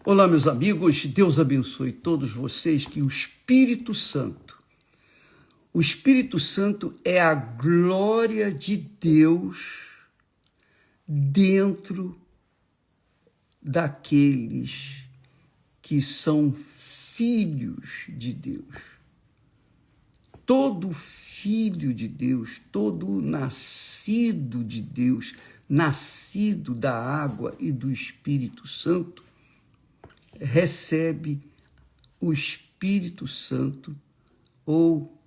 Olá, meus amigos, Deus abençoe todos vocês, que o Espírito Santo é a glória de Deus dentro daqueles que são filhos de Deus. Todo filho de Deus, todo nascido de Deus, nascido da água e do Espírito Santo, recebe o Espírito Santo ou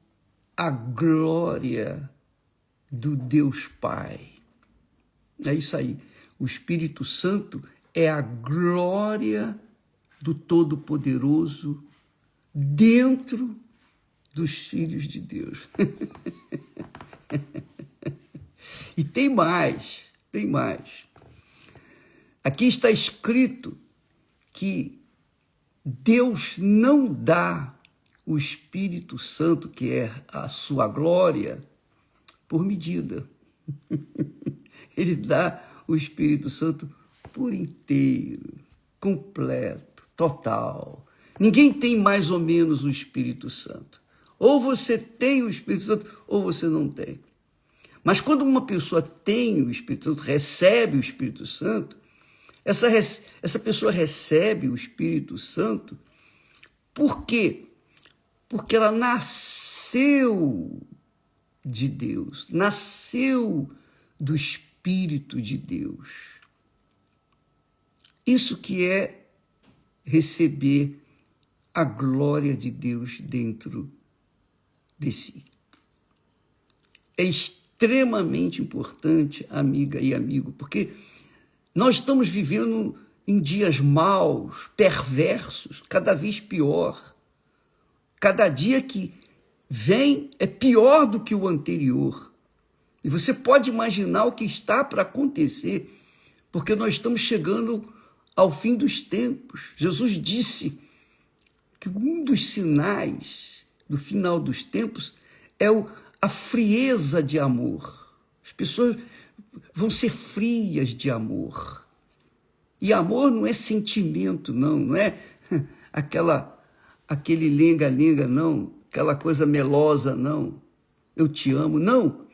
a glória do Deus Pai. É isso aí. O Espírito Santo é a glória do Todo-Poderoso dentro dos filhos de Deus. E tem mais. Aqui está escrito que Deus não dá o Espírito Santo, que é a sua glória, por medida. Ele dá o Espírito Santo por inteiro, completo, total. Ninguém tem mais ou menos o Espírito Santo. Ou você tem o Espírito Santo, ou você não tem. Mas quando uma pessoa tem o Espírito Santo, recebe o Espírito Santo, essa pessoa recebe o Espírito Santo. Por quê? Porque ela nasceu de Deus, nasceu do Espírito de Deus. Isso que é receber a glória de Deus dentro de si. É extremamente importante, amiga e amigo, porque nós estamos vivendo em dias maus, perversos, cada vez pior. Cada dia que vem é pior do que o anterior. E você pode imaginar o que está para acontecer, porque nós estamos chegando ao fim dos tempos. Jesus disse que um dos sinais do final dos tempos é a frieza de amor. As pessoas vão ser frias de amor. E amor não é sentimento, não é aquele lenga-lenga, não, aquela coisa melosa, não. Eu te amo, não.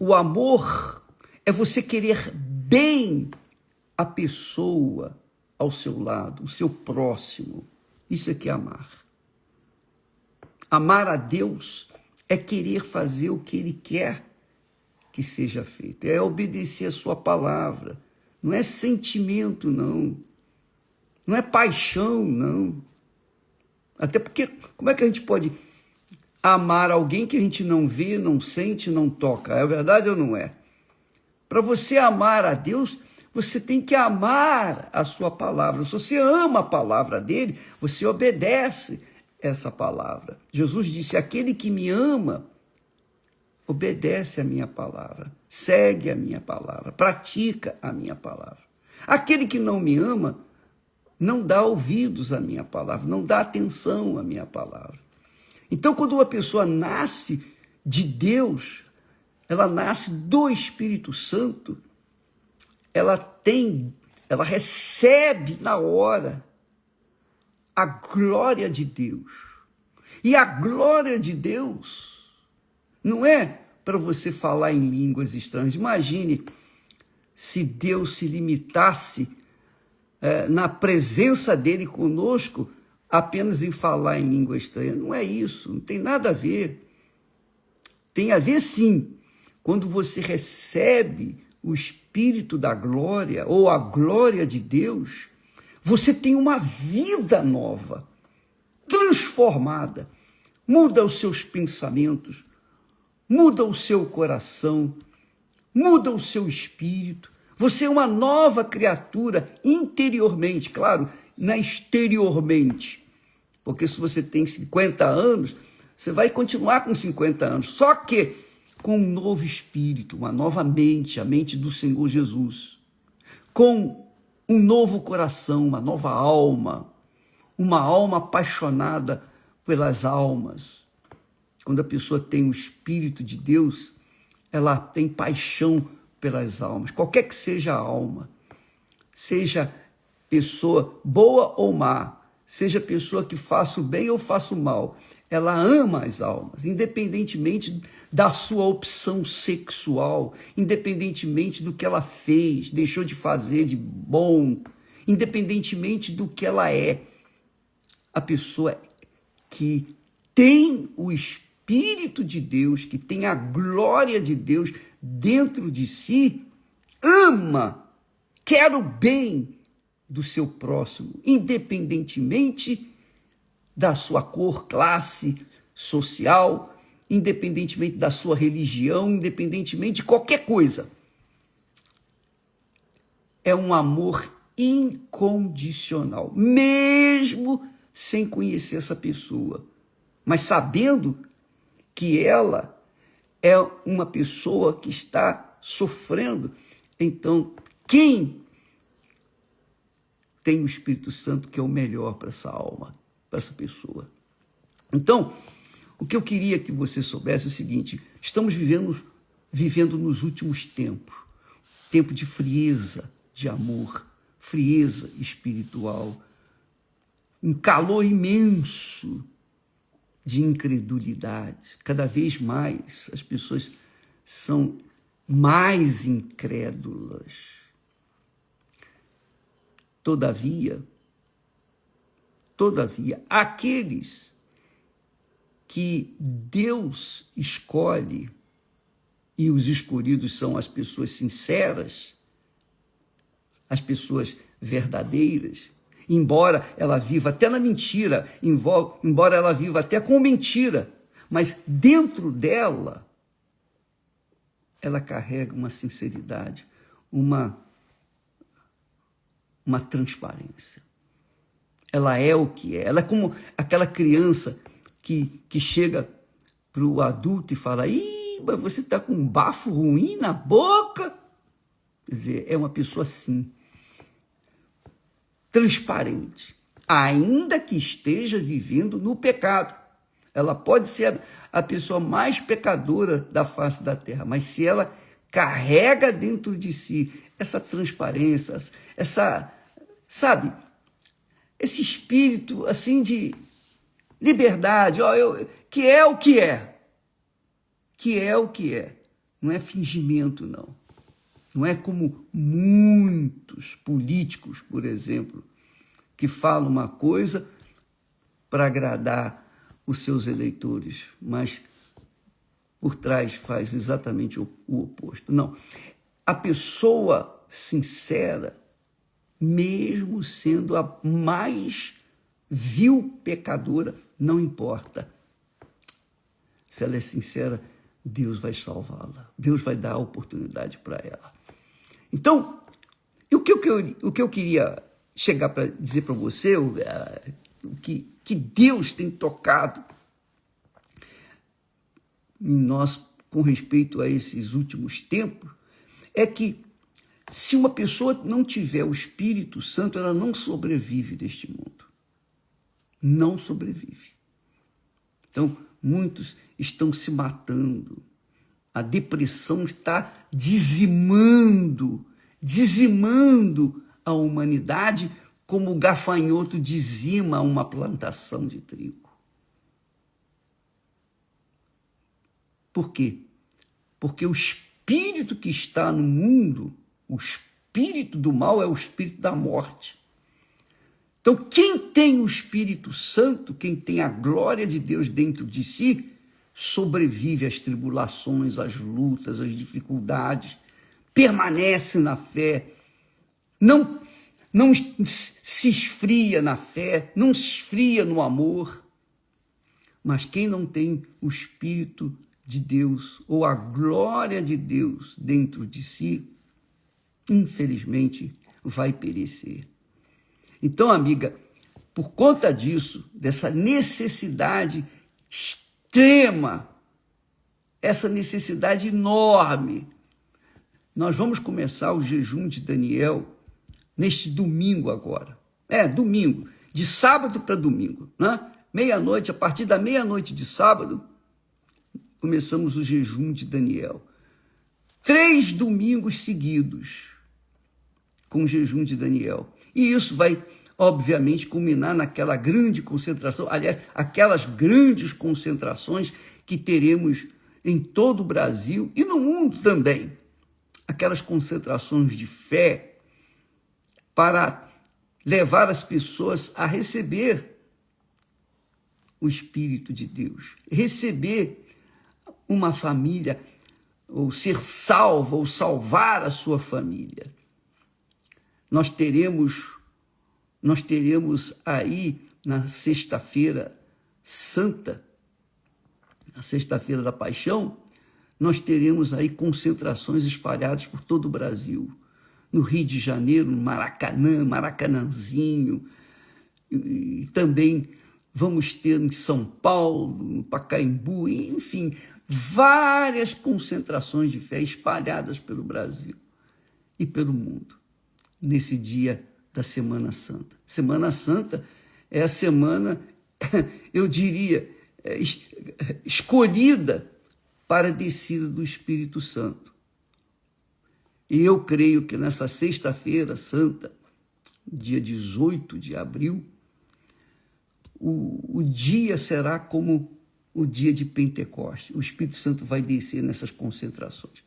O amor é você querer bem a pessoa ao seu lado, o seu próximo. Isso é que é amar. Amar a Deus é querer fazer o que Ele quer que seja feito, é obedecer a sua palavra. Não é sentimento, não. Não é paixão, não. Até porque, como é que a gente pode amar alguém que a gente não vê, não sente, não toca? É verdade ou não é? Para você amar a Deus, você tem que amar a sua palavra. Se você ama a palavra dele, você obedece essa palavra. Jesus disse: aquele que me ama, obedece a minha palavra, segue a minha palavra, pratica a minha palavra. Aquele que não me ama, não dá ouvidos à minha palavra, não dá atenção à minha palavra. Então, quando uma pessoa nasce de Deus, ela nasce do Espírito Santo, ela recebe na hora a glória de Deus. E a glória de Deus não é para você falar em línguas estranhas. Imagine se Deus se limitasse na presença dele conosco apenas em falar em língua estranha. Não é isso, não tem nada a ver. Tem a ver sim, quando você recebe o Espírito da glória ou a glória de Deus, você tem uma vida nova, transformada, muda os seus pensamentos, muda o seu coração, muda o seu espírito. Você é uma nova criatura interiormente, claro, não exteriormente. Porque se você tem 50 anos, você vai continuar com 50 anos. Só que com um novo espírito, uma nova mente, a mente do Senhor Jesus. Com um novo coração, uma nova alma. Uma alma apaixonada pelas almas. Quando a pessoa tem o Espírito de Deus, ela tem paixão pelas almas, qualquer que seja a alma, seja pessoa boa ou má, seja pessoa que faça o bem ou faça o mal, ela ama as almas, independentemente da sua opção sexual, independentemente do que ela fez, deixou de fazer de bom, independentemente do que ela é. A pessoa que tem o Espírito de Deus, que tem a glória de Deus dentro de si, ama, quer o bem do seu próximo, independentemente da sua cor, classe social, independentemente da sua religião, independentemente de qualquer coisa. É um amor incondicional, mesmo sem conhecer essa pessoa, mas sabendo que ela é uma pessoa que está sofrendo. Então, quem tem o Espírito Santo, que é o melhor para essa alma, para essa pessoa? Então, o que eu queria que você soubesse é o seguinte: estamos vivendo nos últimos tempos, tempo de frieza, de amor, frieza espiritual, um calor imenso de incredulidade. Cada vez mais as pessoas são mais incrédulas. Todavia, aqueles que Deus escolhe, e os escolhidos são as pessoas sinceras, as pessoas verdadeiras, embora ela viva até na mentira, embora ela viva até com mentira, mas dentro dela, ela carrega uma sinceridade, uma transparência. Ela é o que é. Ela é como aquela criança que chega para o adulto e fala: ih, mas você está com um bafo ruim na boca. Quer dizer, é uma pessoa assim, transparente, ainda que esteja vivendo no pecado. Ela pode ser a pessoa mais pecadora da face da terra, mas se ela carrega dentro de si essa transparência, esse espírito assim de liberdade, que é o que é. Que é o que é. Não é fingimento, não. Não é como muitos políticos, por exemplo, que falam uma coisa para agradar os seus eleitores, mas por trás faz exatamente o oposto. Não. A pessoa sincera, mesmo sendo a mais vil pecadora, não importa. Se ela é sincera, Deus vai salvá-la. Deus vai dar a oportunidade para ela. Então, o que eu queria chegar para dizer para você, que Deus tem tocado em nós com respeito a esses últimos tempos, é que se uma pessoa não tiver o Espírito Santo, ela não sobrevive neste mundo. Não sobrevive. Então, muitos estão se matando. A depressão está dizimando a humanidade como o gafanhoto dizima uma plantação de trigo. Por quê? Porque o espírito que está no mundo, o espírito do mal é o espírito da morte. Então, quem tem o Espírito Santo, quem tem a glória de Deus dentro de si, sobrevive às tribulações, às lutas, às dificuldades, permanece na fé, não se esfria na fé, não se esfria no amor. Mas quem não tem o Espírito de Deus ou a glória de Deus dentro de si, infelizmente vai perecer. Então, amiga, por conta disso, dessa necessidade extrema, essa necessidade enorme, nós vamos começar o jejum de Daniel neste domingo agora. Domingo, de sábado para domingo, né? Meia-noite, a partir da meia-noite de sábado, começamos o jejum de Daniel. 3 domingos seguidos com o jejum de Daniel. E isso vai, obviamente, culminar naquela grande concentração, aliás, aquelas grandes concentrações que teremos em todo o Brasil e no mundo também. Aquelas concentrações de fé para levar as pessoas a receber o Espírito de Deus, receber uma família, ou ser salvo, ou salvar a sua família. Nós teremos aí na Sexta-feira Santa, na Sexta-feira da Paixão, nós teremos aí concentrações espalhadas por todo o Brasil. No Rio de Janeiro, no Maracanã, Maracanãzinho, e também vamos ter em São Paulo, no Pacaembu, enfim, várias concentrações de fé espalhadas pelo Brasil e pelo mundo, nesse dia da Semana Santa. Semana Santa é a semana, eu diria, escolhida para a descida do Espírito Santo. E eu creio que nessa Sexta-feira Santa, dia 18 de abril, o dia será como o dia de Pentecostes. O Espírito Santo vai descer nessas concentrações.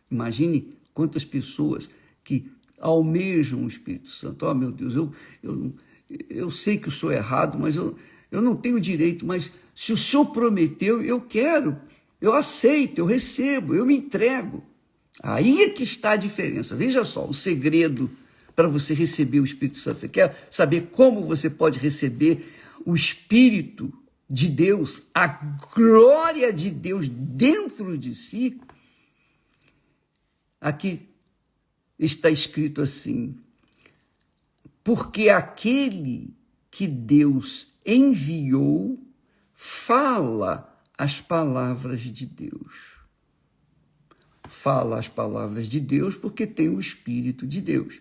Imagine quantas pessoas que almejam o Espírito Santo. Oh, meu Deus, eu sei que eu sou errado, mas eu não tenho direito, mas se o Senhor prometeu, eu quero, eu aceito, eu recebo, eu me entrego. Aí é que está a diferença. Veja só, o segredo para você receber o Espírito Santo. Você quer saber como você pode receber o Espírito de Deus, a glória de Deus dentro de si? Aqui está escrito assim: porque aquele que Deus enviou fala as palavras de Deus. Fala as palavras de Deus porque tem o Espírito de Deus.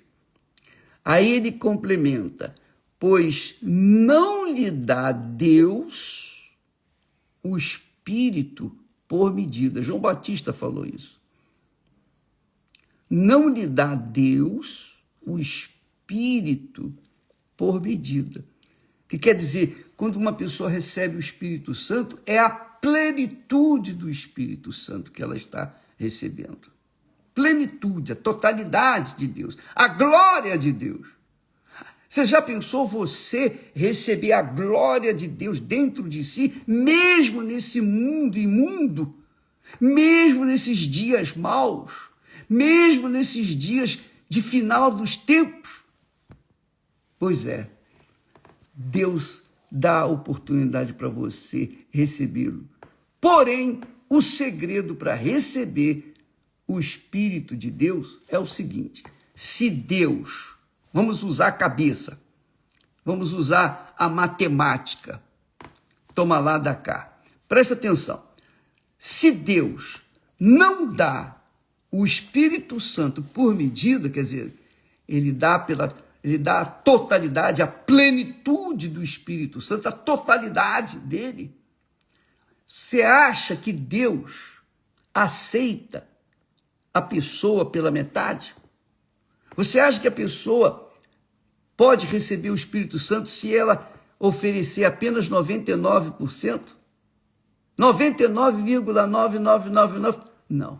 Aí ele complementa: pois não lhe dá Deus o Espírito por medida. João Batista falou isso. Não lhe dá Deus o Espírito por medida. Que quer dizer, quando uma pessoa recebe o Espírito Santo, é a plenitude do Espírito Santo que ela está recebendo. Plenitude, a totalidade de Deus, a glória de Deus. Você já pensou você receber a glória de Deus dentro de si, mesmo nesse mundo imundo, mesmo nesses dias maus, mesmo nesses dias de final dos tempos? Pois é, Deus dá a oportunidade para você recebê-lo. Porém, o segredo para receber o Espírito de Deus é o seguinte: se Deus, vamos usar a cabeça, vamos usar a matemática, toma lá da cá, presta atenção, se Deus não dá o Espírito Santo por medida, quer dizer, ele dá a totalidade, a plenitude do Espírito Santo, a totalidade dele. Você acha que Deus aceita a pessoa pela metade? Você acha que a pessoa pode receber o Espírito Santo se ela oferecer apenas 99%? 99,9999?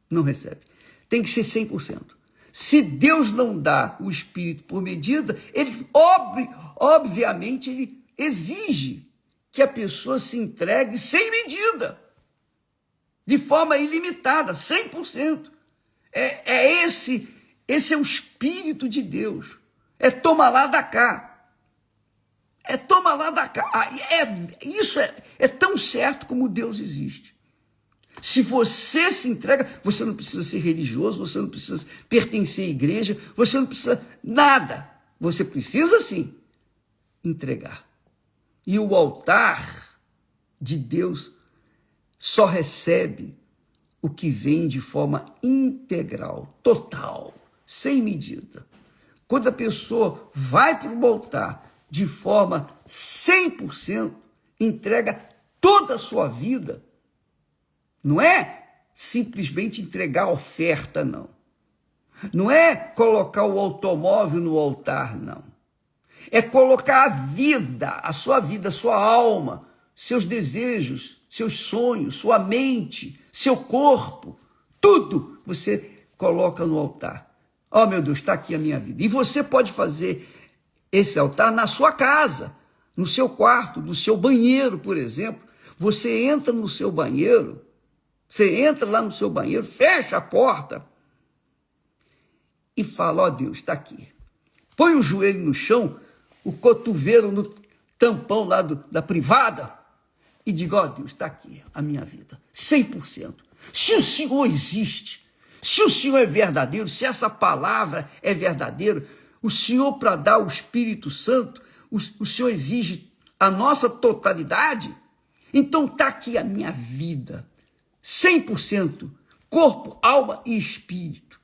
Não recebe. Tem que ser 100%. Se Deus não dá o Espírito por medida, ele obviamente ele exige que a pessoa se entregue sem medida, de forma ilimitada, 100%. Esse é o Espírito de Deus. É toma lá da cá. É toma lá da cá. Isso é tão certo como Deus existe. Se você se entrega, você não precisa ser religioso, você não precisa pertencer à igreja, você não precisa nada. Você precisa, sim, entregar. E o altar de Deus só recebe o que vem de forma integral, total, sem medida. Quando a pessoa vai para o altar de forma 100%, entrega toda a sua vida, não é simplesmente entregar a oferta, não. Não é colocar o automóvel no altar, não. É colocar a sua vida, a sua alma, seus desejos, seus sonhos, sua mente, seu corpo, tudo você coloca no altar. Oh, meu Deus, está aqui a minha vida. E você pode fazer esse altar na sua casa, no seu quarto, no seu banheiro, por exemplo. Você entra no seu banheiro, você entra lá no seu banheiro, fecha a porta e fala, ó Deus, está aqui. Põe o joelho no chão, o cotovelo no tampão lá da privada e diga, ó Deus, está aqui a minha vida, 100%. Se o Senhor existe, se o Senhor é verdadeiro, se essa palavra é verdadeira, o Senhor, para dar o Espírito Santo, o Senhor exige a nossa totalidade, então está aqui a minha vida, 100%, corpo, alma e espírito.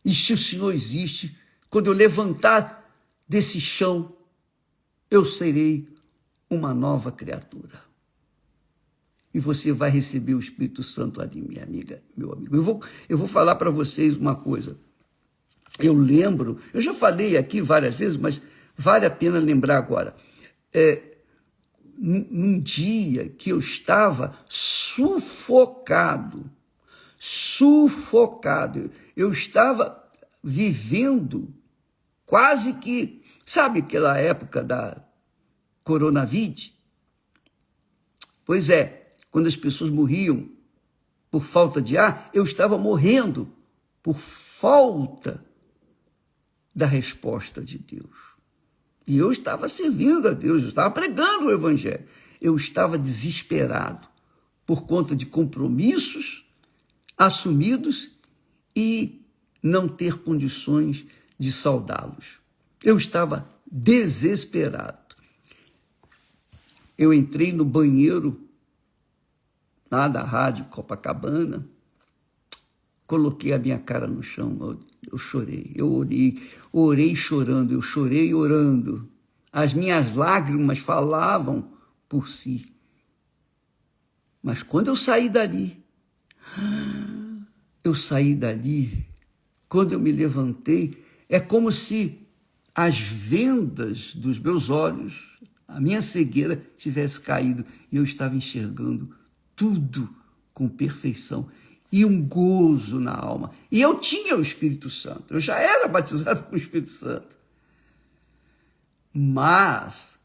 E se o Senhor existe, quando eu levantar desse chão, eu serei uma nova criatura. E você vai receber o Espírito Santo ali, minha amiga, meu amigo. Eu vou falar para vocês uma coisa. Eu lembro, eu já falei aqui várias vezes, mas vale a pena lembrar agora. Num dia que eu estava sufocado, eu estava vivendo quase que, sabe aquela época da coronavírus? Pois é, quando as pessoas morriam por falta de ar, eu estava morrendo por falta da resposta de Deus. E eu estava servindo a Deus, eu estava pregando o Evangelho. Eu estava desesperado por conta de compromissos assumidos e não ter condições de saudá-los. Eu estava desesperado. Eu entrei no banheiro lá da Rádio Copacabana, coloquei a minha cara no chão, eu chorei, eu orei chorando, eu chorei orando. As minhas lágrimas falavam por si. Mas quando eu saí dali, quando eu me levantei, é como se as vendas dos meus olhos, a minha cegueira tivesse caído e eu estava enxergando tudo com perfeição e um gozo na alma. E eu tinha o Espírito Santo, eu já era batizado com o Espírito Santo. Mas,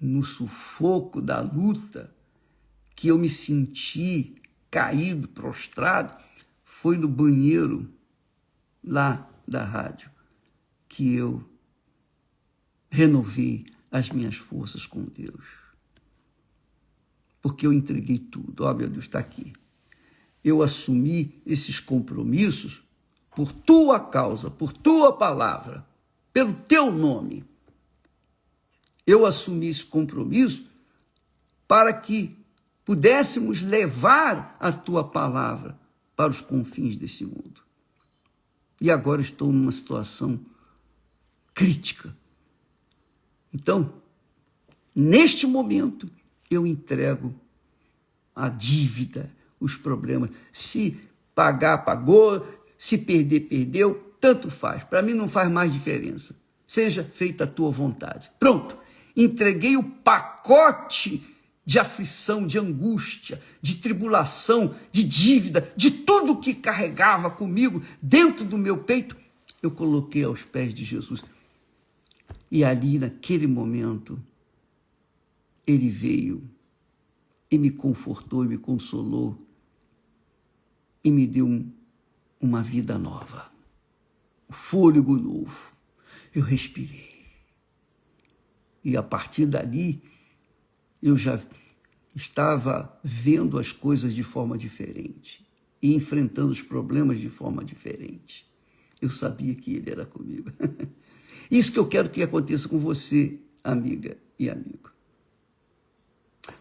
no sufoco da luta, que eu me senti caído, prostrado, foi no banheiro lá da rádio que eu renovei as minhas forças com Deus. Porque eu entreguei tudo. Ó, meu Deus, está aqui. Eu assumi esses compromissos por tua causa, por tua palavra, pelo teu nome. Eu assumi esse compromisso para que pudéssemos levar a tua palavra para os confins desse mundo. E agora estou numa situação crítica. Então, neste momento, eu entrego a dívida, os problemas. Se pagar, pagou. Se perder, perdeu. Tanto faz. Para mim não faz mais diferença. Seja feita a tua vontade. Pronto. Entreguei o pacote de aflição, de angústia, de tribulação, de dívida, de tudo que carregava comigo dentro do meu peito. Eu coloquei aos pés de Jesus. E ali, naquele momento, ele veio e me confortou, e me consolou, e me deu uma vida nova, um fôlego novo. Eu respirei. E a partir dali, eu já estava vendo as coisas de forma diferente e enfrentando os problemas de forma diferente. Eu sabia que ele era comigo. Isso que eu quero que aconteça com você, amiga e amigo.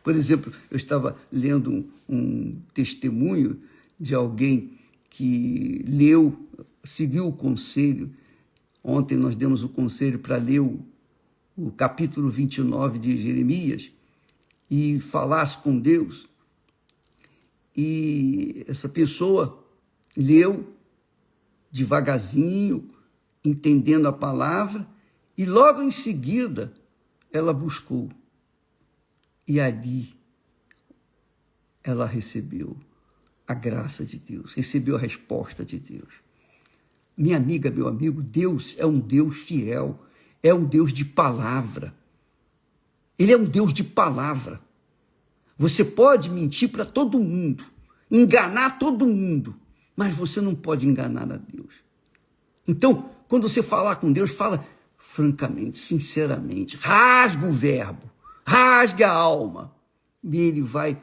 Por exemplo, eu estava lendo um testemunho de alguém que seguiu o conselho. Ontem nós demos o conselho para ler o capítulo 29 de Jeremias e falasse com Deus. E essa pessoa leu devagarzinho, entendendo a palavra, e logo em seguida ela buscou. E ali ela recebeu a graça de Deus, recebeu a resposta de Deus. Minha amiga, meu amigo, Deus é um Deus fiel, é um Deus de palavra. Ele é um Deus de palavra. Você pode mentir para todo mundo, enganar todo mundo, mas você não pode enganar a Deus. Então, quando você falar com Deus, fala francamente, sinceramente, rasga o verbo, rasgue a alma, e ele vai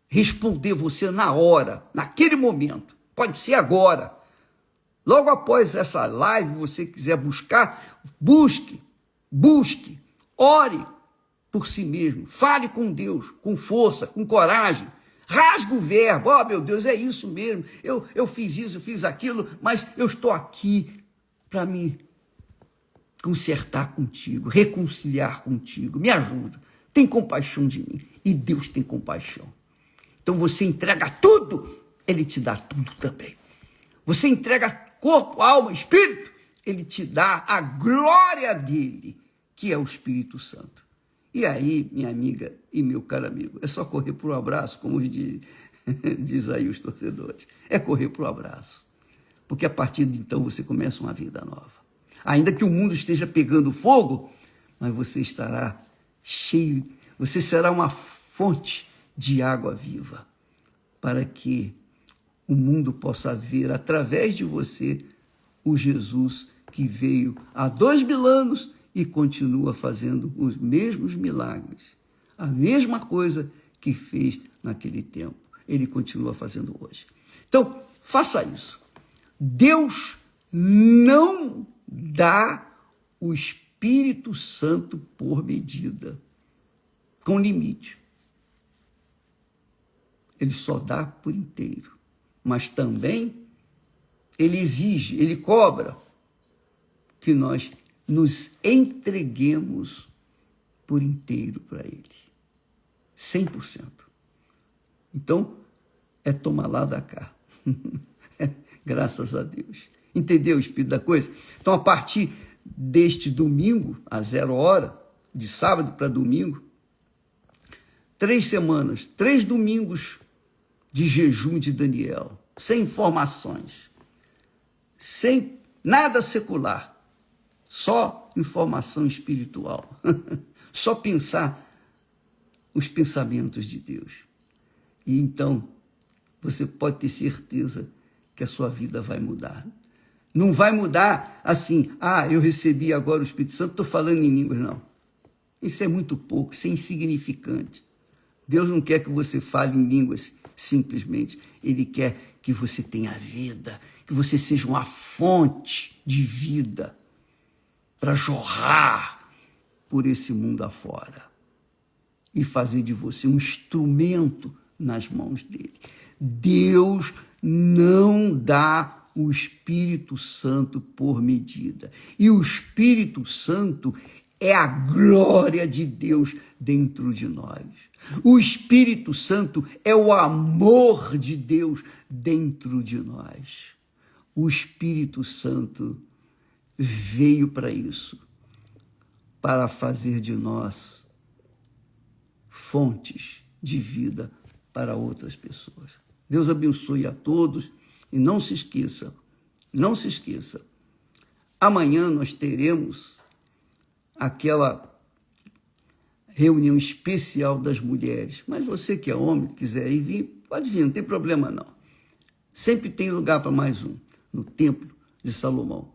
responder você na hora, naquele momento. Pode ser agora. Logo após essa live, você quiser buscar, busque, ore por si mesmo, fale com Deus, com força, com coragem, rasgue o verbo, meu Deus, é isso mesmo, eu fiz isso, eu fiz aquilo, mas eu estou aqui para me consertar contigo, reconciliar contigo, me ajuda, tem compaixão de mim, e Deus tem compaixão. Então você entrega tudo, ele te dá tudo também. Você entrega corpo, alma, espírito, ele te dá a glória dele, que é o Espírito Santo. E aí, minha amiga e meu caro amigo, é só correr para o abraço, como diz aí os torcedores. É correr para o abraço. Porque a partir de então você começa uma vida nova. Ainda que o mundo esteja pegando fogo, mas você estará cheio, você será uma fonte de água viva, para que o mundo possa ver através de você o Jesus que veio há 2000 anos e continua fazendo os mesmos milagres. A mesma coisa que fez naquele tempo, ele continua fazendo hoje. Então, faça isso. Deus não dá o Espírito Santo por medida, com limite. Ele só dá por inteiro. Mas também ele exige, ele cobra que nós nos entreguemos por inteiro para ele. 100%. Então, é tomar lá da cá. Graças a Deus. Entendeu o espírito da coisa? Então, a partir deste domingo, às 0 hora, de sábado para domingo, 3 semanas, 3 domingos de jejum de Daniel, sem informações, sem nada secular, só informação espiritual, só pensar os pensamentos de Deus. E então, você pode ter certeza que a sua vida vai mudar. Não vai mudar assim, eu recebi agora o Espírito Santo, estou falando em línguas, não. Isso é muito pouco, isso é insignificante. Deus não quer que você fale em línguas simplesmente. Ele quer que você tenha vida, que você seja uma fonte de vida para jorrar por esse mundo afora e fazer de você um instrumento nas mãos dele. Deus não dá o Espírito Santo por medida. E o Espírito Santo é a glória de Deus dentro de nós. O Espírito Santo é o amor de Deus dentro de nós. O Espírito Santo veio para isso, para fazer de nós fontes de vida para outras pessoas. Deus abençoe a todos e não se esqueça, amanhã nós teremos aquela reunião especial das mulheres, mas você que é homem, quiser ir vir, pode vir, não tem problema não. Sempre tem lugar para mais um, no Templo de Salomão,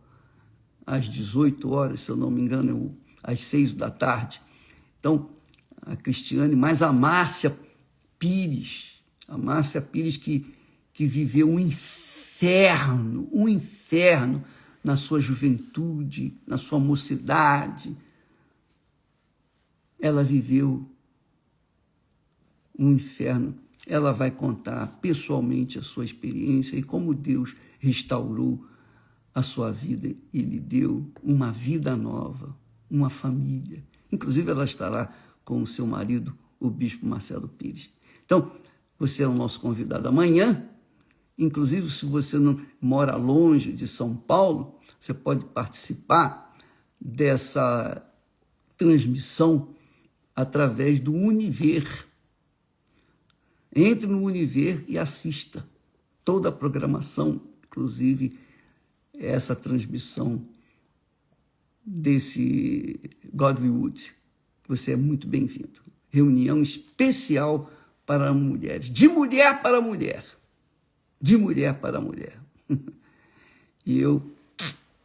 às 18 horas, se eu não me engano, às 6 da tarde. Então, a Cristiane, mais a Márcia Pires que viveu um inferno na sua juventude, na sua mocidade. Ela viveu um inferno. Ela vai contar pessoalmente a sua experiência e como Deus restaurou a sua vida e lhe deu uma vida nova, uma família. Inclusive, ela estará com o seu marido, o bispo Marcelo Pires. Então, você é o nosso convidado amanhã, Inclusive, se você não mora longe de São Paulo, você pode participar dessa transmissão através do Univer. Entre no Univer e assista toda a programação, inclusive essa transmissão desse Godlywood. Você é muito bem-vindo. Reunião especial para mulheres, de mulher para mulher. De mulher para mulher. E eu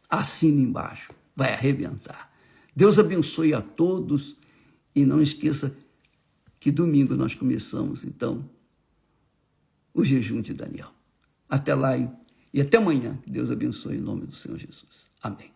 assino embaixo, vai arrebentar. Deus abençoe a todos e não esqueça que domingo nós começamos, então, o jejum de Daniel. Até lá e até amanhã. Deus abençoe em nome do Senhor Jesus. Amém.